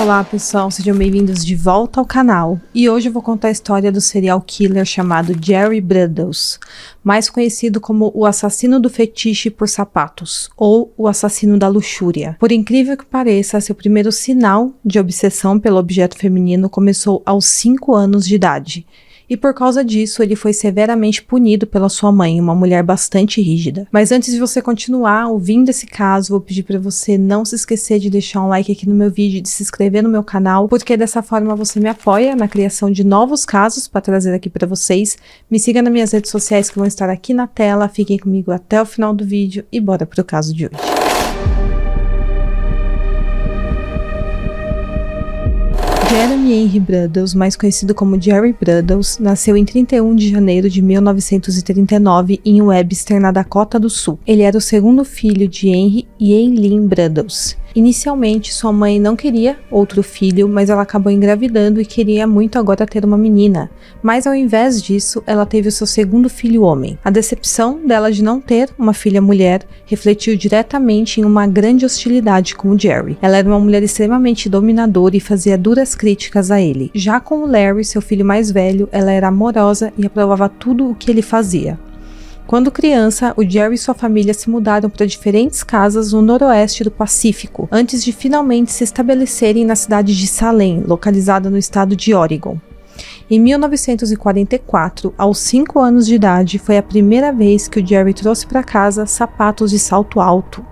Olá pessoal, sejam bem-vindos de volta ao canal. E hoje eu vou contar a história do serial killer chamado Jerry Bruddles, mais conhecido como o assassino do fetiche por sapatos, ou o assassino da luxúria. Por incrível que pareça, seu primeiro sinal de obsessão pelo objeto feminino começou aos 5 anos de idade. E por causa disso, ele foi severamente punido pela sua mãe, uma mulher bastante rígida. Mas antes de você continuar ouvindo esse caso, vou pedir para você não se esquecer de deixar um like aqui no meu vídeo, de se inscrever no meu canal, porque dessa forma você me apoia na criação de novos casos para trazer aqui para vocês. Me siga nas minhas redes sociais que vão estar aqui na tela, fiquem comigo até o final do vídeo e bora pro caso de hoje. Jeremy Henry Bruddles, mais conhecido como Jerry Bruddles, nasceu em 31 de janeiro de 1939 em Webster, na Dakota do Sul. Ele era o segundo filho de Henry e Eileen Bruddles. Inicialmente, sua mãe não queria outro filho, mas ela acabou engravidando e queria muito agora ter uma menina. Mas ao invés disso, ela teve o seu segundo filho homem. A decepção dela de não ter uma filha mulher refletiu diretamente em uma grande hostilidade com o Jerry. Ela era uma mulher extremamente dominadora e fazia duras críticas a ele. Já com o Larry, seu filho mais velho, ela era amorosa e aprovava tudo o que ele fazia. Quando criança, o Jerry e sua família se mudaram para diferentes casas no noroeste do Pacífico, antes de finalmente se estabelecerem na cidade de Salem, localizada no estado de Oregon. Em 1944, aos 5 anos de idade, foi a primeira vez que o Jerry trouxe para casa sapatos de salto alto.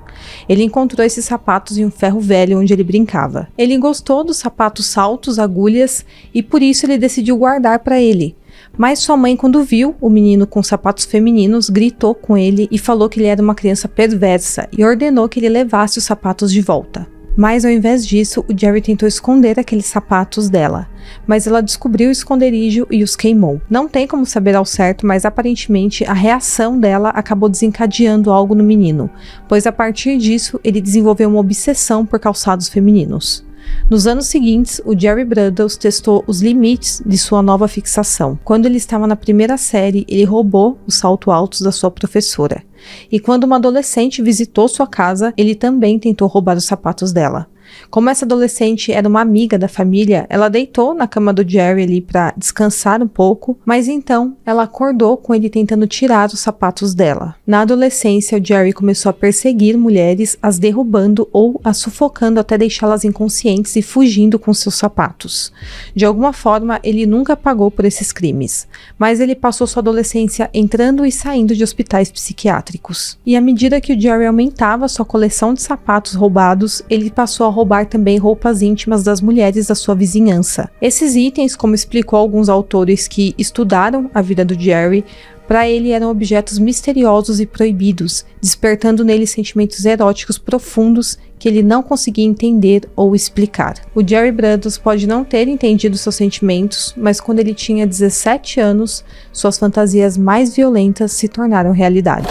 Ele encontrou esses sapatos em um ferro velho onde ele brincava. Ele gostou dos sapatos saltos, agulhas, e por isso ele decidiu guardar para ele. Mas sua mãe, quando viu o menino com sapatos femininos, gritou com ele e falou que ele era uma criança perversa e ordenou que ele levasse os sapatos de volta. Mas ao invés disso, o Jerry tentou esconder aqueles sapatos dela, mas ela descobriu o esconderijo e os queimou. Não tem como saber ao certo, mas aparentemente a reação dela acabou desencadeando algo no menino, pois a partir disso ele desenvolveu uma obsessão por calçados femininos. Nos anos seguintes, o Jerry Bruddles testou os limites de sua nova fixação. Quando ele estava na primeira série, ele roubou os saltos altos da sua professora. E quando uma adolescente visitou sua casa, ele também tentou roubar os sapatos dela. Como essa adolescente era uma amiga da família, ela deitou na cama do Jerry ali para descansar um pouco, mas então ela acordou com ele tentando tirar os sapatos dela. Na adolescência, o Jerry começou a perseguir mulheres, as derrubando ou as sufocando até deixá-las inconscientes e fugindo com seus sapatos. De alguma forma, ele nunca pagou por esses crimes, mas ele passou sua adolescência entrando e saindo de hospitais psiquiátricos. E à medida que o Jerry aumentava sua coleção de sapatos roubados, ele passou a roubar também roupas íntimas das mulheres da sua vizinhança. Esses itens, como explicou alguns autores que estudaram a vida do Jerry, para ele eram objetos misteriosos e proibidos, despertando nele sentimentos eróticos profundos que ele não conseguia entender ou explicar. O Jerry Bruddles pode não ter entendido seus sentimentos, mas quando ele tinha 17 anos, suas fantasias mais violentas se tornaram realidade.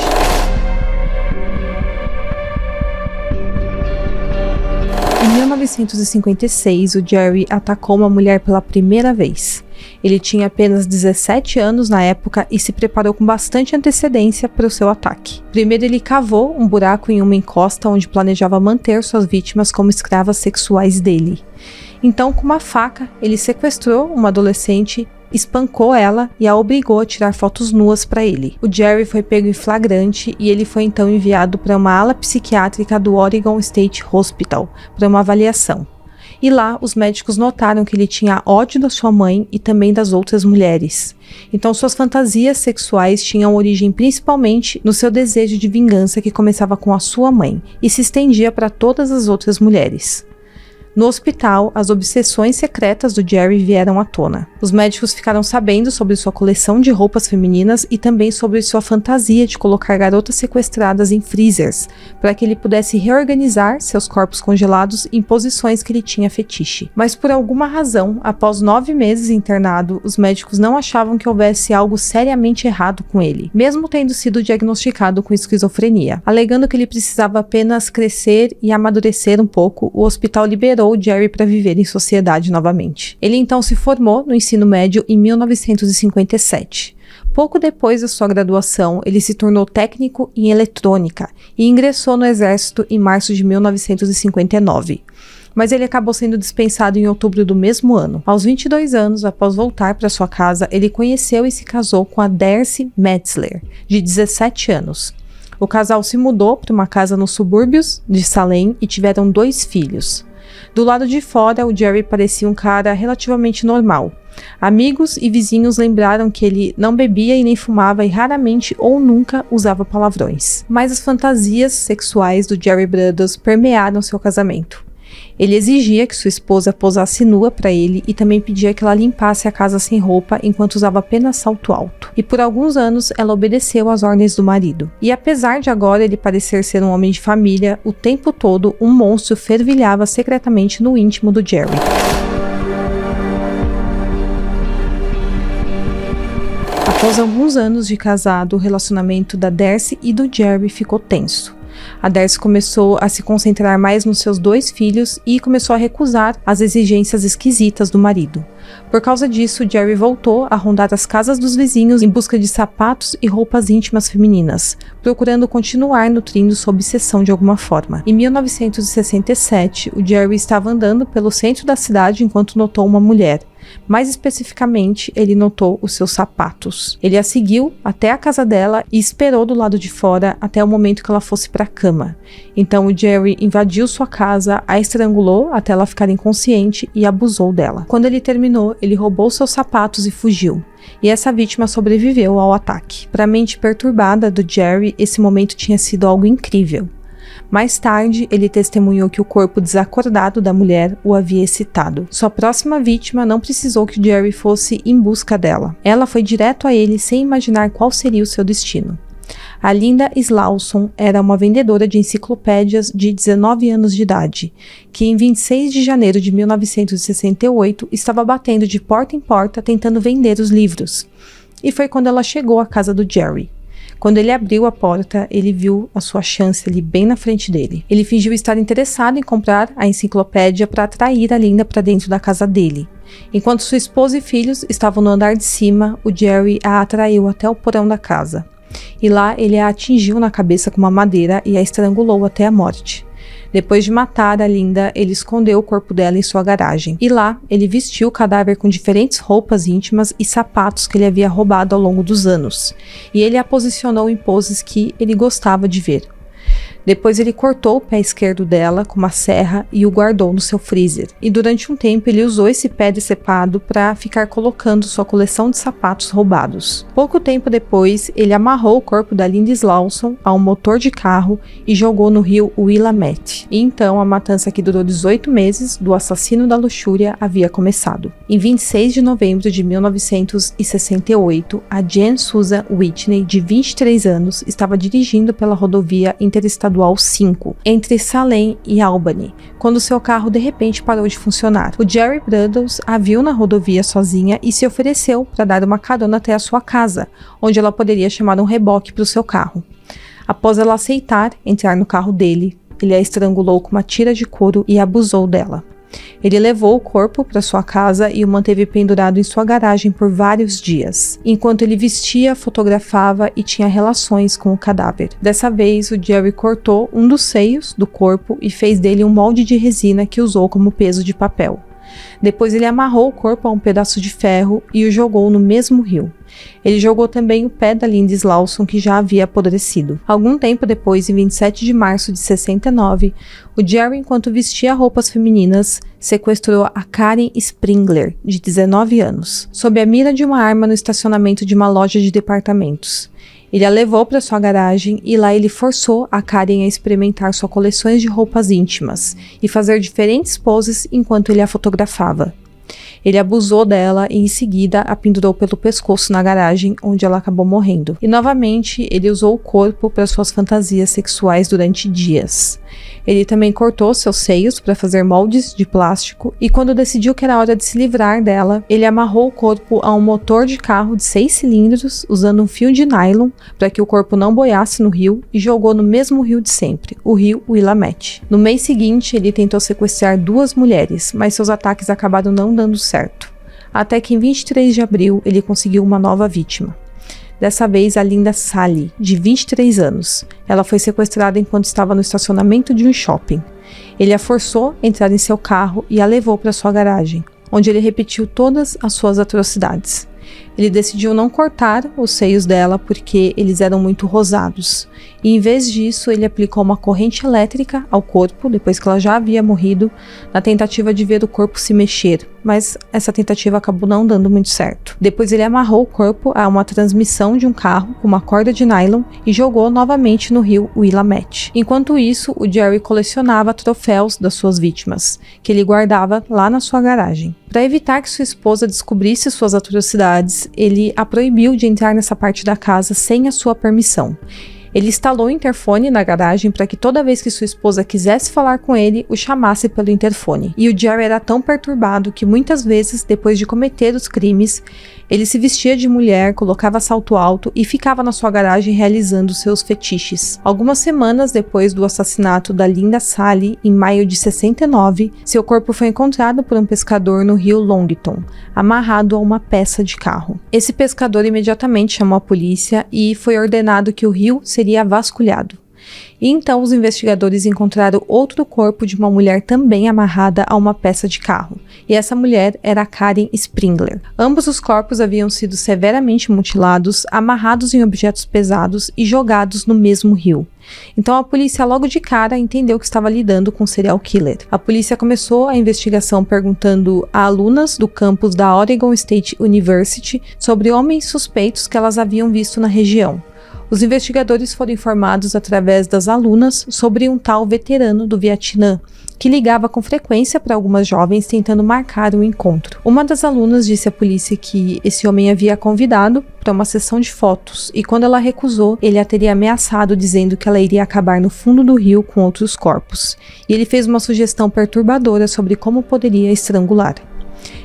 Em 1956, o Jerry atacou uma mulher pela primeira vez. Ele tinha apenas 17 anos na época e se preparou com bastante antecedência para o seu ataque. Primeiro, ele cavou um buraco em uma encosta onde planejava manter suas vítimas como escravas sexuais dele. Então, com uma faca, ele sequestrou uma adolescente, espancou ela e a obrigou a tirar fotos nuas para ele. O Jerry foi pego em flagrante e ele foi então enviado para uma ala psiquiátrica do Oregon State Hospital para uma avaliação. E lá os médicos notaram que ele tinha ódio da sua mãe e também das outras mulheres. Então suas fantasias sexuais tinham origem principalmente no seu desejo de vingança, que começava com a sua mãe e se estendia para todas as outras mulheres. No hospital, as obsessões secretas do Jerry vieram à tona. Os médicos ficaram sabendo sobre sua coleção de roupas femininas e também sobre sua fantasia de colocar garotas sequestradas em freezers, para que ele pudesse reorganizar seus corpos congelados em posições que ele tinha fetiche. Mas por alguma razão, após 9 meses internado, os médicos não achavam que houvesse algo seriamente errado com ele, mesmo tendo sido diagnosticado com esquizofrenia. Alegando que ele precisava apenas crescer e amadurecer um pouco, o hospital liberou o Jerry para viver em sociedade novamente. Ele então se formou no ensino médio em 1957. Pouco depois da sua graduação, ele se tornou técnico em eletrônica e ingressou no exército em março de 1959. mas ele acabou sendo dispensado em outubro do mesmo ano. Aos 22 anos, após voltar para sua casa, ele conheceu e se casou com a Darcy Metzler, de 17 anos. O casal se mudou para uma casa nos subúrbios de Salem e tiveram 2 filhos. Do lado de fora, o Jerry parecia um cara relativamente normal. Amigos e vizinhos lembraram que ele não bebia e nem fumava e raramente ou nunca usava palavrões. Mas as fantasias sexuais do Jerry Brothers permearam seu casamento. Ele exigia que sua esposa posasse nua para ele e também pedia que ela limpasse a casa sem roupa enquanto usava apenas salto alto. E por alguns anos ela obedeceu às ordens do marido. E apesar de agora ele parecer ser um homem de família, o tempo todo um monstro fervilhava secretamente no íntimo do Jerry. Após alguns anos de casado, o relacionamento da Darcy e do Jerry ficou tenso. A Darcy começou a se concentrar mais nos seus 2 filhos e começou a recusar as exigências esquisitas do marido. Por causa disso, Jerry voltou a rondar as casas dos vizinhos em busca de sapatos e roupas íntimas femininas, procurando continuar nutrindo sua obsessão de alguma forma. Em 1967, o Jerry estava andando pelo centro da cidade enquanto notou uma mulher. Mais especificamente, ele notou os seus sapatos. Ele a seguiu até a casa dela e esperou do lado de fora até o momento que ela fosse para a cama. Então o Jerry invadiu sua casa, a estrangulou até ela ficar inconsciente e abusou dela. Quando ele terminou, ele roubou seus sapatos e fugiu. E essa vítima sobreviveu ao ataque. Para a mente perturbada do Jerry, esse momento tinha sido algo incrível. Mais tarde, ele testemunhou que o corpo desacordado da mulher o havia excitado. Sua próxima vítima não precisou que Jerry fosse em busca dela. Ela foi direto a ele sem imaginar qual seria o seu destino. A Linda Slauson era uma vendedora de enciclopédias de 19 anos de idade, que em 26 de janeiro de 1968 estava batendo de porta em porta tentando vender os livros. E foi quando ela chegou à casa do Jerry. Quando ele abriu a porta, ele viu a sua chance ali bem na frente dele. Ele fingiu estar interessado em comprar a enciclopédia para atrair a Linda para dentro da casa dele. Enquanto sua esposa e filhos estavam no andar de cima, o Jerry a atraiu até o porão da casa. E lá ele a atingiu na cabeça com uma madeira e a estrangulou até a morte. Depois de matar a Linda, ele escondeu o corpo dela em sua garagem. E lá, ele vestiu o cadáver com diferentes roupas íntimas e sapatos que ele havia roubado ao longo dos anos. E ele a posicionou em poses que ele gostava de ver. Depois ele cortou o pé esquerdo dela com uma serra e o guardou no seu freezer. E durante um tempo ele usou esse pé decepado para ficar colocando sua coleção de sapatos roubados. Pouco tempo depois, ele amarrou o corpo da Linda Slauson a um motor de carro e jogou no rio Willamette. E então a matança, que durou 18 meses, do assassino da luxúria havia começado. Em 26 de novembro de 1968, a Jen Susan Whitney, de 23 anos, estava dirigindo pela rodovia Interestadual 5, entre Salem e Albany, quando seu carro de repente parou de funcionar. O Jerry Brothers a viu na rodovia sozinha e se ofereceu para dar uma carona até a sua casa, onde ela poderia chamar um reboque para o seu carro. Após ela aceitar entrar no carro dele, ele a estrangulou com uma tira de couro e abusou dela. Ele levou o corpo para sua casa e o manteve pendurado em sua garagem por vários dias, enquanto ele vestia, fotografava e tinha relações com o cadáver. Dessa vez, o Jerry cortou um dos seios do corpo e fez dele um molde de resina que usou como peso de papel. Depois ele amarrou o corpo a um pedaço de ferro e o jogou no mesmo rio. Ele jogou também o pé da Linda Slauson, que já havia apodrecido. Algum tempo depois, em 27 de março de 69, o Jerry, enquanto vestia roupas femininas, sequestrou a Karen Springler, de 19 anos, sob a mira de uma arma no estacionamento de uma loja de departamentos. Ele a levou para sua garagem e lá ele forçou a Karen a experimentar suas coleções de roupas íntimas e fazer diferentes poses enquanto ele a fotografava. Ele abusou dela e em seguida a pendurou pelo pescoço na garagem, onde ela acabou morrendo. E novamente ele usou o corpo para suas fantasias sexuais durante dias. Ele também cortou seus seios para fazer moldes de plástico e quando decidiu que era hora de se livrar dela, ele amarrou o corpo a um motor de carro de 6 cilindros usando um fio de nylon para que o corpo não boiasse no rio e jogou no mesmo rio de sempre, o rio Willamette. No mês seguinte, ele tentou sequestrar 2 mulheres, mas seus ataques acabaram não dando certo. Até que em 23 de abril, ele conseguiu uma nova vítima. Dessa vez, a Linda Sally, de 23 anos. Ela foi sequestrada enquanto estava no estacionamento de um shopping. Ele a forçou a entrar em seu carro e a levou para sua garagem, onde ele repetiu todas as suas atrocidades. Ele decidiu não cortar os seios dela porque eles eram muito rosados, e em vez disso ele aplicou uma corrente elétrica ao corpo depois que ela já havia morrido, na tentativa de ver o corpo se mexer, mas essa tentativa acabou não dando muito certo. Depois ele amarrou o corpo a uma transmissão de um carro com uma corda de nylon e jogou novamente no rio Willamette. Enquanto isso, o Jerry colecionava troféus das suas vítimas, que ele guardava lá na sua garagem. Para evitar que sua esposa descobrisse suas atrocidades, ele a proibiu de entrar nessa parte da casa sem a sua permissão. Ele instalou o interfone na garagem para que toda vez que sua esposa quisesse falar com ele, o chamasse pelo interfone. E o Jerry era tão perturbado que muitas vezes, depois de cometer os crimes, ele se vestia de mulher, colocava salto alto e ficava na sua garagem realizando seus fetiches. Algumas semanas depois do assassinato da Linda Sally, em maio de 69, seu corpo foi encontrado por um pescador no rio Longton, amarrado a uma peça de carro. Esse pescador imediatamente chamou a polícia e foi ordenado que o rio seria vasculhado. E então os investigadores encontraram outro corpo de uma mulher também amarrada a uma peça de carro, e essa mulher era Karen Springler. Ambos os corpos haviam sido severamente mutilados, amarrados em objetos pesados e jogados no mesmo rio. Então a polícia logo de cara entendeu que estava lidando com um serial killer. A polícia começou a investigação perguntando a alunas do campus da Oregon State University sobre homens suspeitos que elas haviam visto na região. Os investigadores foram informados através das alunas sobre um tal veterano do Vietnã, que ligava com frequência para algumas jovens tentando marcar um encontro. Uma das alunas disse à polícia que esse homem havia convidado para uma sessão de fotos e quando ela recusou, ele a teria ameaçado dizendo que ela iria acabar no fundo do rio com outros corpos. E ele fez uma sugestão perturbadora sobre como poderia estrangular.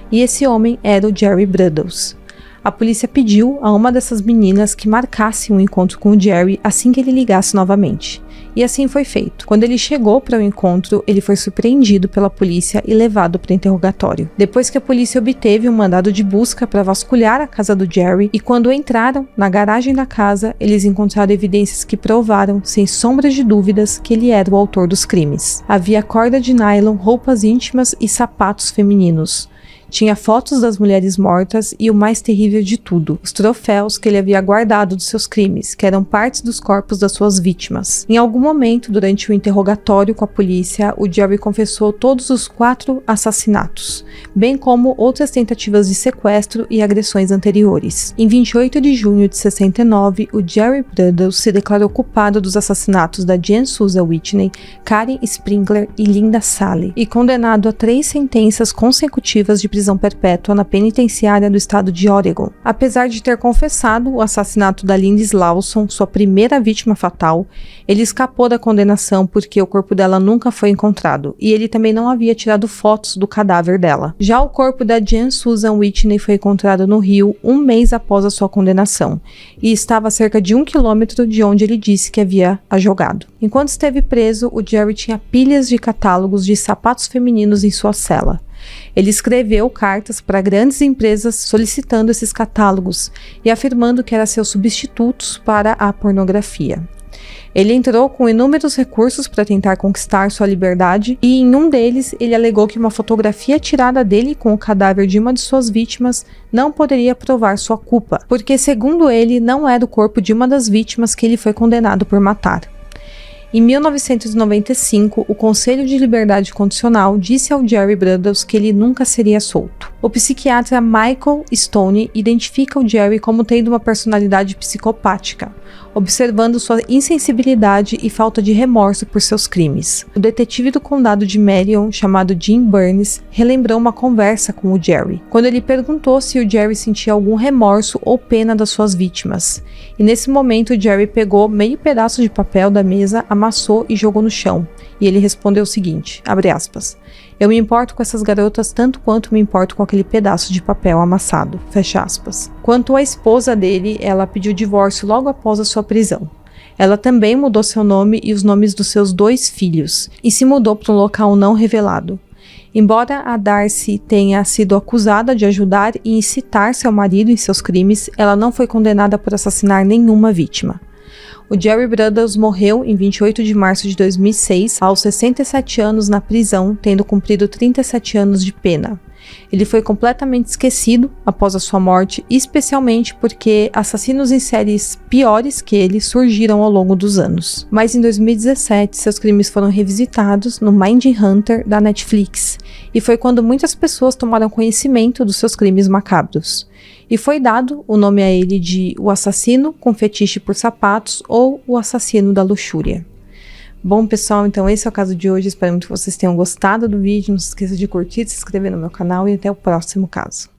E esse homem era o Jerry Bruddles. A polícia pediu a uma dessas meninas que marcasse um encontro com o Jerry assim que ele ligasse novamente. E assim foi feito. Quando ele chegou para o encontro, ele foi surpreendido pela polícia e levado para o interrogatório. Depois que a polícia obteve um mandado de busca para vasculhar a casa do Jerry, e quando entraram na garagem da casa, eles encontraram evidências que provaram, sem sombras de dúvidas, que ele era o autor dos crimes. Havia corda de nylon, roupas íntimas e sapatos femininos. Tinha fotos das mulheres mortas e o mais terrível de tudo, os troféus que ele havia guardado dos seus crimes, que eram partes dos corpos das suas vítimas. Em algum momento, durante o interrogatório com a polícia, o Jerry confessou todos os 4 assassinatos, bem como outras tentativas de sequestro e agressões anteriores. Em 28 de junho de 69, o Jerry Bruddles se declarou culpado dos assassinatos da Jan Susan Whitney, Karen Springler e Linda Sally, e condenado a 3 sentenças consecutivas de prisão perpétua na penitenciária do estado de Oregon. Apesar de ter confessado o assassinato da Linda Lawson, sua primeira vítima fatal, ele escapou da condenação porque o corpo dela nunca foi encontrado, e ele também não havia tirado fotos do cadáver dela. Já o corpo da Jan Susan Whitney foi encontrado no rio 1 mês após a sua condenação, e estava a cerca de 1 quilômetro de onde ele disse que havia a jogado. Enquanto esteve preso, o Jerry tinha pilhas de catálogos de sapatos femininos em sua cela. Ele escreveu cartas para grandes empresas solicitando esses catálogos e afirmando que eram seus substitutos para a pornografia. Ele entrou com inúmeros recursos para tentar conquistar sua liberdade e em um deles ele alegou que uma fotografia tirada dele com o cadáver de uma de suas vítimas não poderia provar sua culpa, porque segundo ele não era o corpo de uma das vítimas que ele foi condenado por matar. Em 1995, o Conselho de Liberdade Condicional disse ao Jerry Bruddles que ele nunca seria solto. O psiquiatra Michael Stone identifica o Jerry como tendo uma personalidade psicopática, observando sua insensibilidade e falta de remorso por seus crimes. O detetive do condado de Marion, chamado Jim Burns, relembrou uma conversa com o Jerry, quando ele perguntou se o Jerry sentia algum remorso ou pena das suas vítimas. E nesse momento o Jerry pegou meio pedaço de papel da mesa, amassou e jogou no chão. E ele respondeu o seguinte, abre aspas, eu me importo com essas garotas tanto quanto me importo com aquele pedaço de papel amassado, fecha aspas. Quanto à esposa dele, ela pediu divórcio logo após a sua prisão. Ela também mudou seu nome e os nomes dos seus 2 filhos, e se mudou para um local não revelado. Embora a Darcy tenha sido acusada de ajudar e incitar seu marido em seus crimes, ela não foi condenada por assassinar nenhuma vítima. O Jerry Bruddles morreu em 28 de março de 2006, aos 67 anos na prisão, tendo cumprido 37 anos de pena. Ele foi completamente esquecido após a sua morte, especialmente porque assassinos em séries piores que ele surgiram ao longo dos anos. Mas em 2017, seus crimes foram revisitados no Mindhunter da Netflix, e foi quando muitas pessoas tomaram conhecimento dos seus crimes macabros. E foi dado o nome a ele de o assassino com fetiche por sapatos ou o assassino da luxúria. Bom, pessoal, então esse é o caso de hoje. Espero muito que vocês tenham gostado do vídeo. Não se esqueça de curtir, se inscrever no meu canal e até o próximo caso.